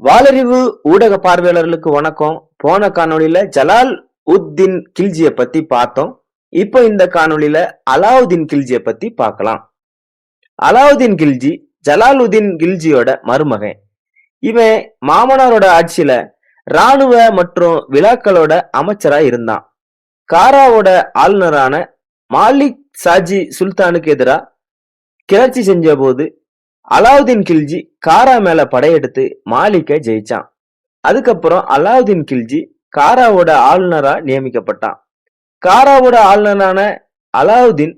வாலறிவு ஊடக பார்வையாளர்களுக்கு வணக்கம். போன காணொளியில ஜலால் உத்தீன் கில்ஜியை பத்தி பார்த்தோம். இப்போ இந்த காணொளியில அலாவுதீன் கில்ஜியை பத்தி பார்க்கலாம். அலாவுதீன் கில்ஜி ஜலாலுதீன் கில்ஜியோட மருமகன். இவன் மாமனாரோட ஆட்சியில ராணுவ மற்றும் விழாக்களோட அமைச்சரா இருந்தான். காராவோட ஆளுநரான மாலிக் சாஜி சுல்தானுக்கு எதிராக கிளர்ச்சி செஞ்ச போது அலாவுதீன் கில்ஜி காரா மேல படையெடுத்து மாலிக்கை ஜெயிச்சான். அதுக்கப்புறம் அலாவுதீன் கில்ஜி காராவோட ஆளுநரா நியமிக்கப்பட்டான். காராவோட ஆளுநரான அலாவுதீன்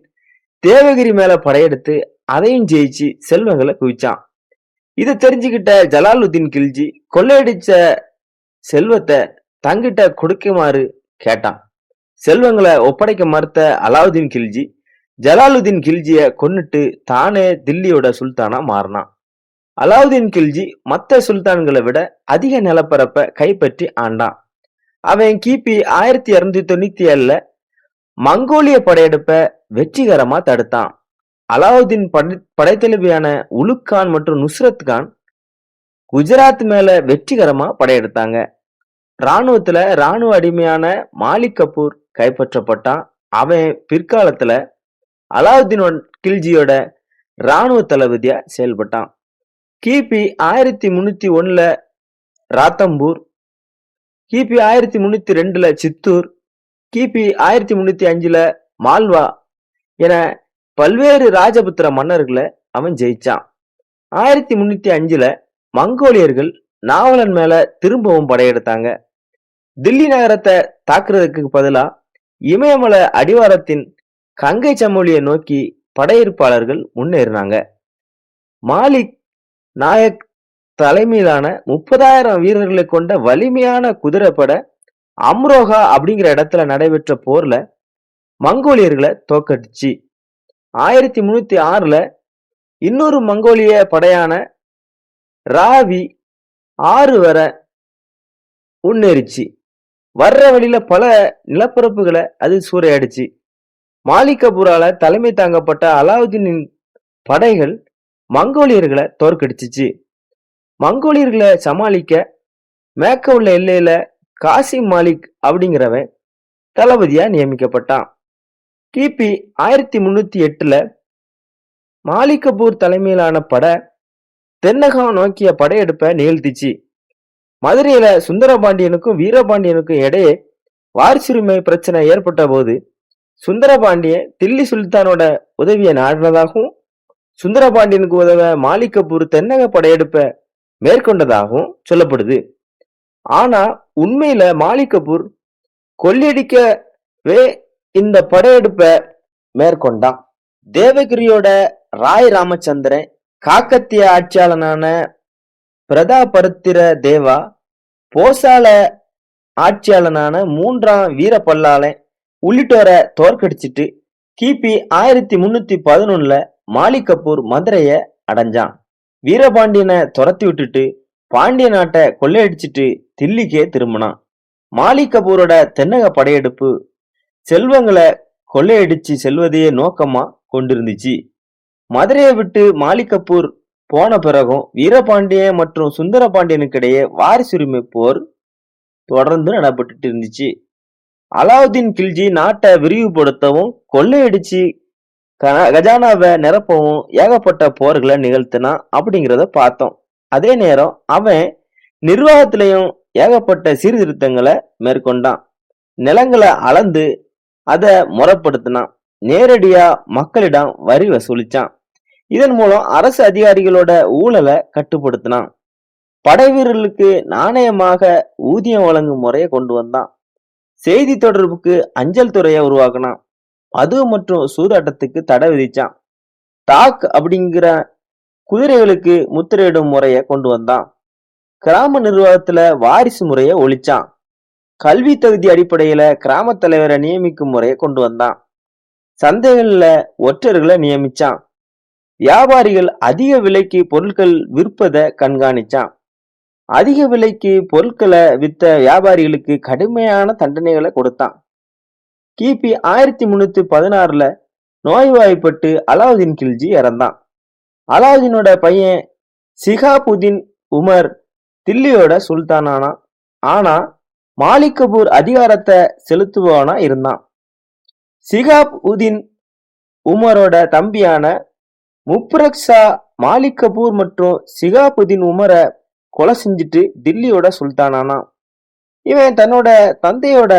தேவகிரி மேல படையெடுத்து அதையும் ஜெயிச்சு செல்வங்களை குவிச்சான். இதை தெரிஞ்சுக்கிட்ட ஜலாலுதீன் கில்ஜி கொள்ளையடிச்ச செல்வத்தை தங்கிட்ட கொடுக்குமாறு கேட்டான். செல்வங்களை ஒப்படைக்க மறுத்த அலாவுதீன் கில்ஜி ஜலாலுதீன் கில்ஜிய கொன்னுட்டு தானே தில்லியோட சுல்தானா மாறினான். அலாவுதீன் கில்ஜி மற்ற சுல்தான்களை விட அதிக நிலப்பரப்பை கைப்பற்றி ஆண்டான். அவன் கிபி 1297 மங்கோலிய படையெடுப்பை வெற்றிகரமா தடுத்தான். அலாவுதீன் படைத்தளபதியான உலுக் கான் மற்றும் நுஸ்ரத் கான் குஜராத் மேல வெற்றிகரமா படையெடுத்தாங்க. இராணுவத்துல இராணுவ அடிமையான மாலிக் கபூர் கைப்பற்றப்பட்டான். அவன் பிற்காலத்துல அலாவுதீன் கில்ஜியோட இராணுவ தளபதியா செயல்பட்டான். கிபி 1301 ராத்தம்பூர், கிபி 1302 சித்தூர், கிபி 1305 மால்வா என பல்வேறு ராஜபுத்திர மன்னர்களை அவன் ஜெயிச்சான். 1305 மங்கோலியர்கள் நாவலன் மேல திரும்பவும் படையெடுத்தாங்க. தில்லி நகரத்தை தாக்குறதுக்கு பதிலா இமயமலை அடிவாரத்தின் கங்கை சமவெளியை நோக்கி படையெடுப்பாளர்கள் முன்னேறினாங்க. மாலிக் நாயக் தலைமையிலான 30,000 வீரர்களை கொண்ட வலிமையான குதிரைப்படை அம்ரோஹா அப்படிங்கிற இடத்துல நடைபெற்ற போர்ல மங்கோலியர்களை தோக்கடிச்சு 1306 இன்னொரு மங்கோலிய படையான ராவி 6 வர முன்னேறிச்சு. வர்ற வழியில பல நிலப்பரப்புகளை அது சூறையாடிச்சு. மாலிக் கபூரால தலைமை தாங்கப்பட்ட அலாவுதீனின் படைகள் மங்கோலியர்களை தோற்கடிச்சிச்சு. மங்கோலியர்களை சமாளிக்க மேற்க உள்ள எல்லையில காசிம் மாலிக் அப்படிங்கிறவன் தளபதியா நியமிக்கப்பட்டான். கிபி 1308 மாலிக் கபூர் தலைமையிலான படை தென்னகம் நோக்கிய படையெடுப்பை நிகழ்த்திச்சு. மதுரையில சுந்தரபாண்டியனுக்கும் வீரபாண்டியனுக்கும் இடையே வாரிசுரிமை பிரச்சனை ஏற்பட்ட போது சுந்தரபாண்டியன் தில்லி சுல்தானோட உதவியை நாடினதாகவும் சுந்தரபாண்டியனுக்கு உதவ மாலிக் கபூர் தென்னக படையெடுப்பை மேற்கொண்டதாகவும் சொல்லப்படுது. ஆனா உண்மையில மாலிக் கபூர் கொள்ளையடிக்கவே இந்த படையெடுப்பை மேற்கொண்டான். தேவகிரியோட ராய் ராமச்சந்திரன், காக்கத்திய ஆட்சியாளனான பிரதாபருத்திர தேவா, போசால ஆட்சியாளனான 3ஆம் வீரபல்லாளன் உள்ளிட்டோரை தோற்கடிச்சிட்டு கிபி 1311 மாலிக் கபூர் மதுரைய அடைஞ்சான். வீரபாண்டியனை துரத்தி விட்டுட்டு பாண்டிய நாட்டை கொள்ளையடிச்சிட்டு தில்லிக்கே திரும்பினான். மாலிக் கபூரோட தென்னக படையெடுப்பு செல்வங்களை கொள்ளையடிச்சு செல்வதையே நோக்கமா கொண்டிருந்துச்சு. மதுரையை விட்டு மாலிக் கபூர் போன பிறகும் வீரபாண்டியன் மற்றும் சுந்தரபாண்டியனுக்கு இடையே வாரிசுரிமை போர் தொடர்ந்து நடைபெற்று இருந்துச்சு. அலாவுதீன் கில்ஜி நாட்டை விரிவுபடுத்தவும் கொள்ளையடிச்சு கஜானாவை நிரப்பவும் ஏகப்பட்ட போர்களை நிகழ்த்தினான் அப்படிங்கிறத பார்த்தோம். அதே நேரம் அவன் நிர்வாகத்திலையும் ஏகப்பட்ட சீர்திருத்தங்களை மேற்கொண்டான். நிலங்களை அளந்து அதை முறைப்படுத்தினான். நேரடியா மக்களிடம் வரி வசூலிச்சான். இதன் மூலம் அரசு அதிகாரிகளோட ஊழலை கட்டுப்படுத்தினான். படை வீரர்களுக்கு நாணயமாக ஊதியம் வழங்கும் முறையை கொண்டு வந்தான். செய்தி தொடர்புக்கு அஞ்சல் துறையை உருவாக்கினான். மது மற்றும் சூதாட்டத்துக்கு தடை விதிச்சான். தாக் அப்படிங்கிற குதிரைகளுக்கு முத்திரையிடும் முறையை கொண்டு வந்தான். கிராம நிர்வாகத்துல வாரிசு முறையை ஒழிச்சான். கல்வி தகுதி அடிப்படையில கிராம தலைவரை நியமிக்கும் முறையை கொண்டு வந்தான். சந்தைகள்ல ஒற்றர்களை நியமிச்சான். வியாபாரிகள் அதிக விலைக்கு பொருட்கள் விற்பதை கண்காணிச்சான். அதிக விலைக்கு பொருட்களை வித்த வியாபாரிகளுக்கு கடுமையான தண்டனைகளை கொடுத்தான். கிபி 1316 நோய்வாய்ப்பட்டு அலாவுதீன் கில்ஜி இறந்தான். அலாவுதீனோட பையன் சிகாபுதீன் உமர் தில்லியோட சுல்தானானா. ஆனா மாலிக் கபூர் அதிகாரத்தை செலுத்துபவனா இருந்தான். சிகாப் உதீன் உமரோட தம்பியான முப்ரக் ஷா மாலிக் கபூர் மற்றும் சிகாபுதீன் உமரை கொலை செஞ்சுட்டு தில்லியோட சுல்தானானா. இவன் தன்னோட தந்தையோட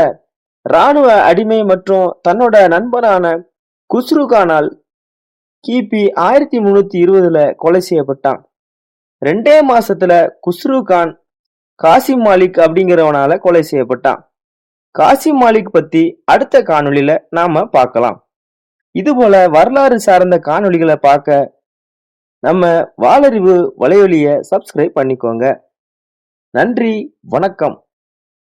இராணுவ அடிமை மற்றும் தன்னோட நண்பனான குஸ்ரு கானால் கிபி 1320 கொலை செய்யப்பட்டான். 2 மாசத்துல குஸ்ரு கான் காசிம் மாலிக் அப்படிங்கிறவனால கொலை செய்யப்பட்டான். காசிம் மாலிக் பத்தி அடுத்த காணொளியில நாம பார்க்கலாம். இதுபோல வரலாறு சார்ந்த காணொளிகளை பார்க்க நம்ம வாளறிவு வலையொலியை சப்ஸ்கிரைப் பண்ணிக்கோங்க. நன்றி, வணக்கம்.